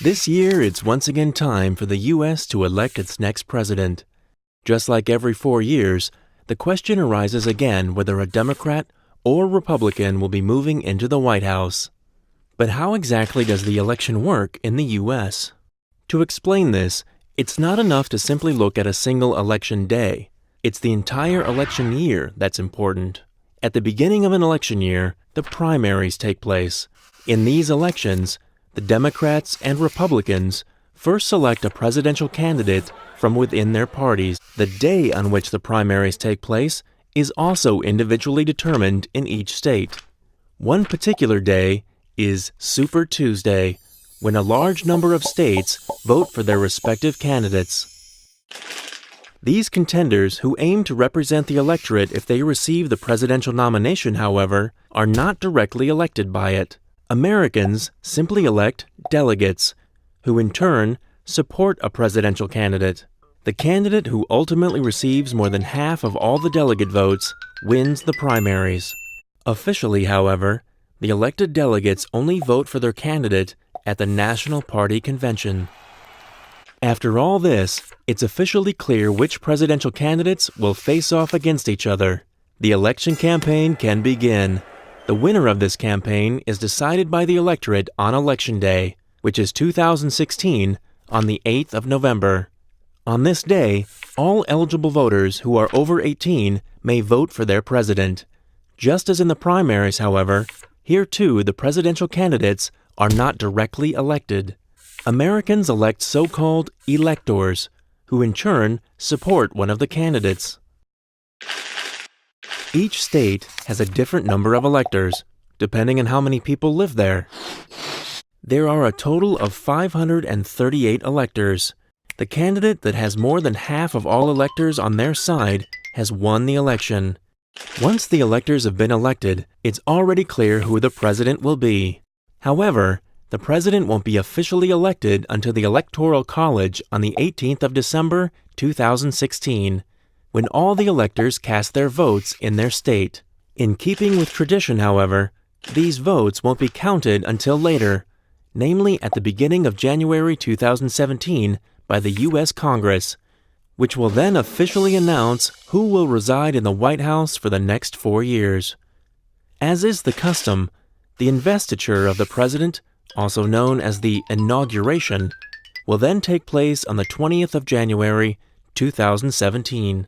This year, it's once again time for the U.S. to elect its next president. Just like every 4 years, the question arises again whether a Democrat or Republican will be moving into the White House. But how exactly does the election work in the U.S.? To explain this, it's not enough to simply look at a single election day. It's the entire election year that's important. At the beginning of an election year, the primaries take place. In these elections, the Democrats and Republicans first select a presidential candidate from within their parties. The day on which the primaries take place is also individually determined in each state. One particular day is Super Tuesday, when a large number of states vote for their respective candidates. These contenders, who aim to represent the electorate if they receive the presidential nomination, however, are not directly elected by it. Americans simply elect delegates, who in turn support a presidential candidate. The candidate who ultimately receives more than half of all the delegate votes wins the primaries. Officially, however, the elected delegates only vote for their candidate at the National Party Convention. After all this, it's officially clear which presidential candidates will face off against each other. The election campaign can begin. The winner of this campaign is decided by the electorate on Election Day, which is 2016, on the 8th of November. On this day, all eligible voters who are over 18 may vote for their president. Just as in the primaries, however, here too the presidential candidates are not directly elected. Americans elect so-called electors, who in turn support one of the candidates. Each state has a different number of electors, depending on how many people live there. There are a total of 538 electors. The candidate that has more than half of all electors on their side has won the election. Once the electors have been elected, it's already clear who the president will be. However, the president won't be officially elected until the Electoral College on the 18th of December, 2016, when all the electors cast their votes in their state. In keeping with tradition, however, these votes won't be counted until later, namely at the beginning of January 2017 by the U.S. Congress, which will then officially announce who will reside in the White House for the next 4 years. As is the custom, the investiture of the president, also known as the inauguration, will then take place on the 20th of January, 2017.